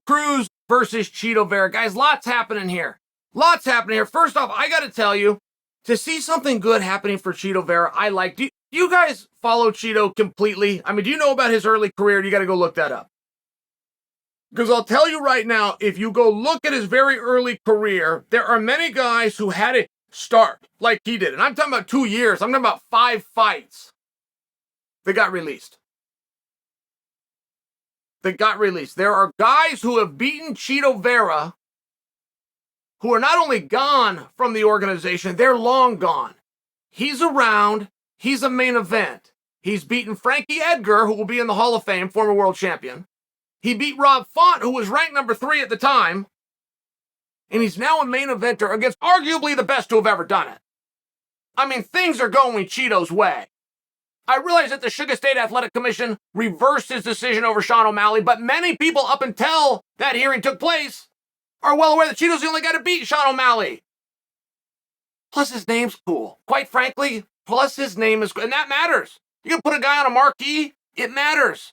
Cruz versus Chito Vera. Guys, lots happening here. Lots happening here. First off, I got to tell you, to see something good happening for Chito Vera, I like. Do you guys follow Chito completely? I mean, do you know about his early career? You got to go look that up. Because I'll tell you right now, if you go look at his very early career, there are many guys who had it start like he did. And I'm talking about 2 years. I'm talking about 5 fights that got released. There are guys who have beaten Chito Vera who are not only gone from the organization, they're long gone. He's around. He's a main event. He's beaten Frankie Edgar, who will be in the Hall of Fame, former world champion. He beat Rob Font, who was ranked number 3 at the time. And he's now a main eventer against arguably the best to have ever done it. I mean, things are going Chito's way. I realize that the Sugar State Athletic Commission reversed his decision over Sean O'Malley, but many people up until that hearing took place are well aware that Chito's the only guy to beat Sean O'Malley. Plus his name's cool. Quite frankly, plus his name is cool. And that matters. You can put a guy on a marquee, it matters.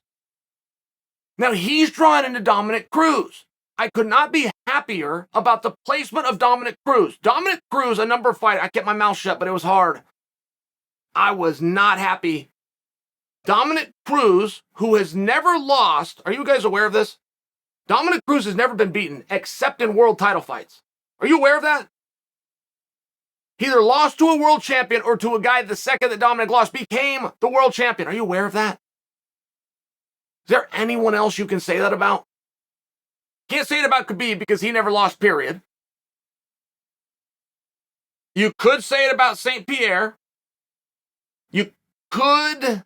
Now he's drawn into Dominick Cruz. I could not be happier about the placement of Dominick Cruz. Dominick Cruz, a number fighter. I kept my mouth shut, but it was hard. I was not happy. Dominick Cruz, who has never lost, are you guys aware of this? Dominick Cruz has never been beaten except in world title fights. Are you aware of that? He either lost to a world champion or to a guy the second that Dominick lost became the world champion. Are you aware of that? Is there anyone else you can say that about? Can't say it about Khabib because he never lost, period. You could say it about St. Pierre. You could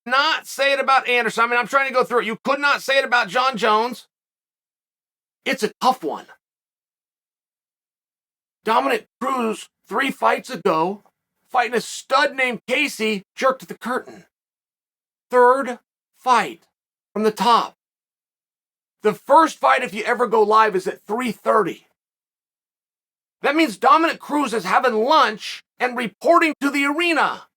not say it about Anderson. I mean, I'm trying to go through it. You could not say it about Jon Jones. It's a tough one. Dominick Cruz, 3 fights ago, fighting a stud named Casey, jerked the curtain. 3rd fight from the top. The first fight, if you ever go live, is at 3:30. That means Dominick Cruz is having lunch and reporting to the arena.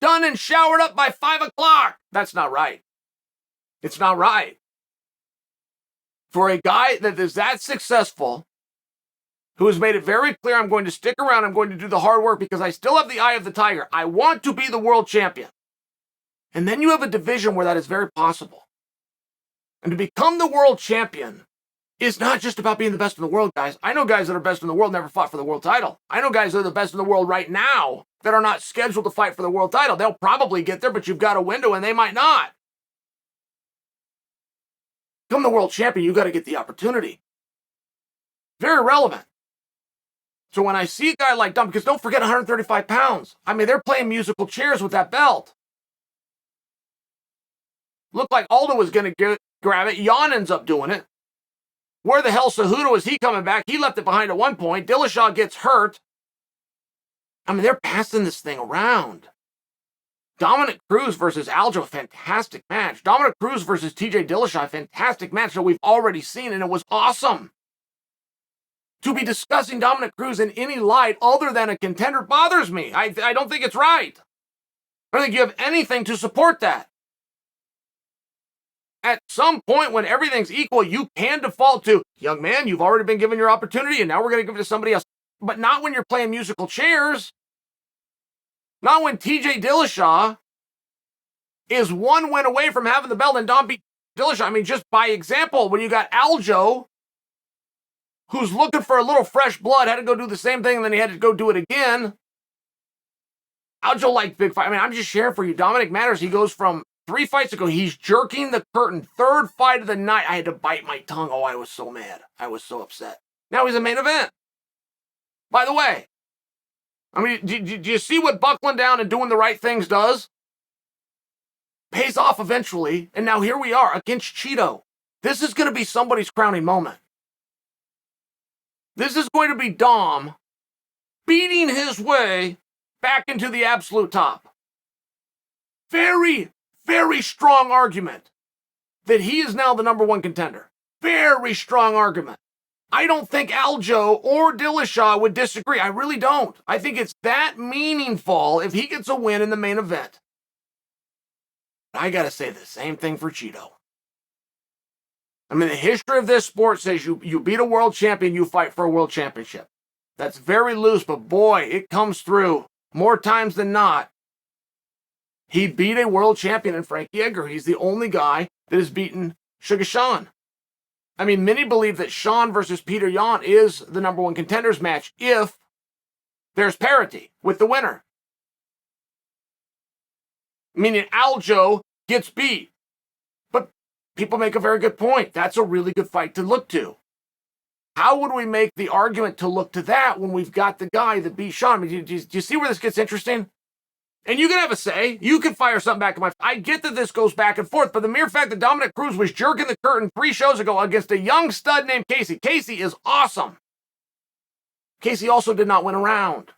Done and showered up by 5 o'clock. That's not right. It's not right. For a guy that is that successful, who has made it very clear, I'm going to stick around, I'm going to do the hard work because I still have the eye of the tiger. I want to be the world champion. And then you have a division where that is very possible. And to become the world champion is not just about being the best in the world, guys. I know guys that are best in the world never fought for the world title. I know guys that are the best in the world right now that are not scheduled to fight for the world title. They'll probably get there, but you've got a window and they might not. Become the world champion, you got to get the opportunity. Very relevant. So when I see a guy like Dom, because don't forget 135 pounds. I mean, they're playing musical chairs with that belt. Looked like Aldo was going to grab it. Jan ends up doing it. Where the hell Cejudo is he coming back? He left it behind at one point. Dillashaw gets hurt. I mean, they're passing this thing around. Dominick Cruz versus Aljo, fantastic match. Dominick Cruz versus TJ Dillashaw, fantastic match that we've already seen, and it was awesome. To be discussing Dominick Cruz in any light other than a contender bothers me. I don't think it's right. I don't think you have anything to support that. At some point when everything's equal, you can default to, young man, you've already been given your opportunity and now we're going to give it to somebody else. But not when you're playing musical chairs. Not when TJ Dillashaw is 1 win away from having the belt and Dom beat Dillashaw. I mean, just by example, when you got Aljo, who's looking for a little fresh blood, had to go do the same thing and then he had to go do it again. Aljo liked big fight. I mean, I'm just sharing for you. Dominic matters. He goes from 3 fights ago, he's jerking the curtain. 3rd fight of the night. I had to bite my tongue. Oh, I was so mad. I was so upset. Now he's a main event. By the way, I mean, do you see what buckling down and doing the right things does? Pays off eventually. And now here we are against Chito. This is going to be somebody's crowning moment. This is going to be Dom beating his way back into the absolute top. Very, very strong argument that he is now the number 1 contender. Very strong argument. I don't think Aljo or Dillashaw would disagree. I really don't. I think it's that meaningful if he gets a win in the main event. I got to say the same thing for Chito. I mean, the history of this sport says you beat a world champion, you fight for a world championship. That's very loose, but boy, it comes through more times than not. He beat a world champion in Frankie Edgar. He's the only guy that has beaten Sugar Sean. I mean, many believe that Sean versus Peter Yan is the number one contenders match if there's parity with the winner. Meaning Aljo gets beat. But people make a very good point. That's a really good fight to look to. How would we make the argument to look to that when we've got the guy that beat Sean? I mean, do you see where this gets interesting? And you can have a say. You can fire something back in my... I get that this goes back and forth, but the mere fact that Dominick Cruz was jerking the curtain 3 shows ago against a young stud named Casey. Casey is awesome. Casey also did not win a round.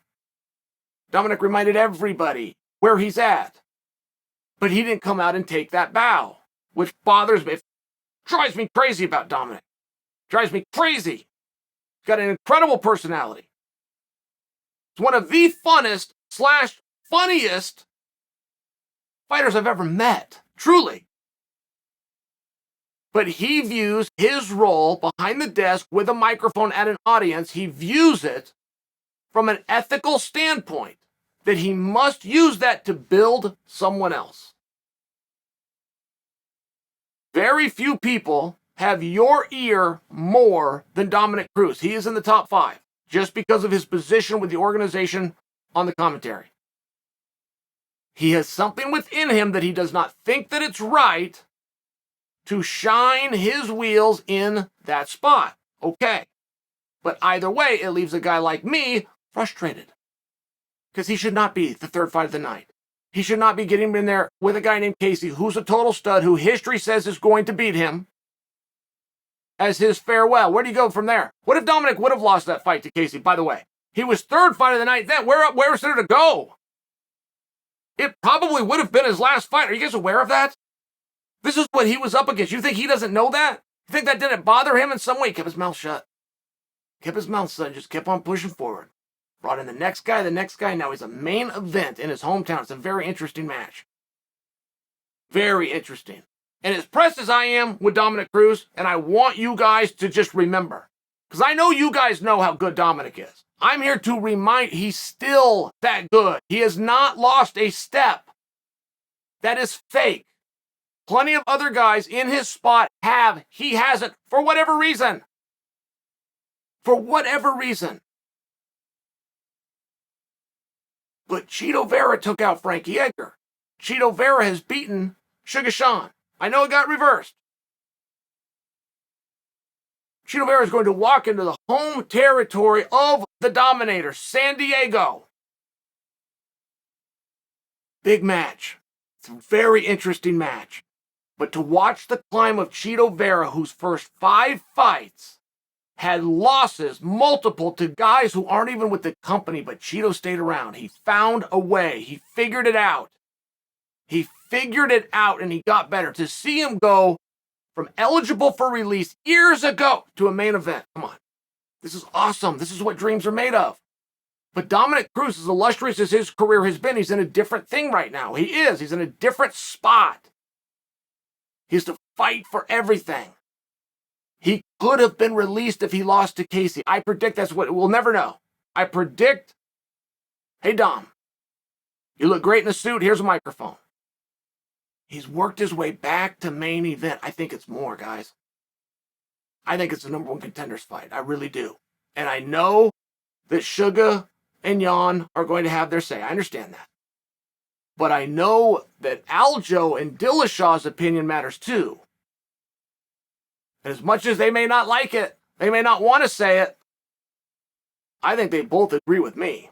Dominick reminded everybody where he's at. But he didn't come out and take that bow, which bothers me. It drives me crazy about Dominick. Drives me crazy. He's got an incredible personality. It's one of the funnest / funniest fighters I've ever met. Truly. But he views his role behind the desk with a microphone at an audience, he views it from an ethical standpoint that he must use that to build someone else. Very few people have your ear more than Dominick Cruz. He is in the top 5 just because of his position with the organization on the commentary. He has something within him that he does not think that it's right to shine his wheels in that spot. Okay. But either way, it leaves a guy like me frustrated. Because he should not be the third fight of the night. He should not be getting in there with a guy named Casey, who's a total stud, who history says is going to beat him, as his farewell. Where do you go from there? What if Dominick would have lost that fight to Casey? By the way, he was third fight of the night then. Where is there to go? It probably would have been his last fight. Are you guys aware of that? This is what he was up against. You think he doesn't know that? You think that didn't bother him in some way? He kept his mouth shut. Kept his mouth shut. Just kept on pushing forward. Brought in the next guy. Now he's a main event in his hometown. It's a very interesting match. Very interesting. And as pressed as I am with Dominick Cruz, and I want you guys to just remember, because I know you guys know how good Dominick is. I'm here to remind he's still that good. He has not lost a step. That is fake. Plenty of other guys in his spot have. He hasn't, for whatever reason. For whatever reason. But Chito Vera took out Frankie Edgar. Chito Vera has beaten Sugar Sean. I know it got reversed. Chito Vera is going to walk into the home territory of the Dominator, San Diego. Big match. It's a very interesting match. But to watch the climb of Chito Vera, whose first 5 fights had losses, multiple, to guys who aren't even with the company, but Chito stayed around. He found a way. He figured it out. He figured it out, and he got better. To see him go from eligible for release years ago to a main event. Come on. This is awesome. This is what dreams are made of. But Dominick Cruz, as illustrious as his career has been, he's in a different thing right now. He is. He's in a different spot. He has to fight for everything. He could have been released if he lost to Casey. I predict that's what we'll never know. I predict, hey, Dom, you look great in a suit. Here's a microphone. He's worked his way back to main event. I think it's more, guys. I think it's the number 1 contenders fight. I really do. And I know that Suga and Jan are going to have their say. I understand that. But I know that Aljo and Dillashaw's opinion matters too. And as much as they may not like it, they may not want to say it, I think they both agree with me.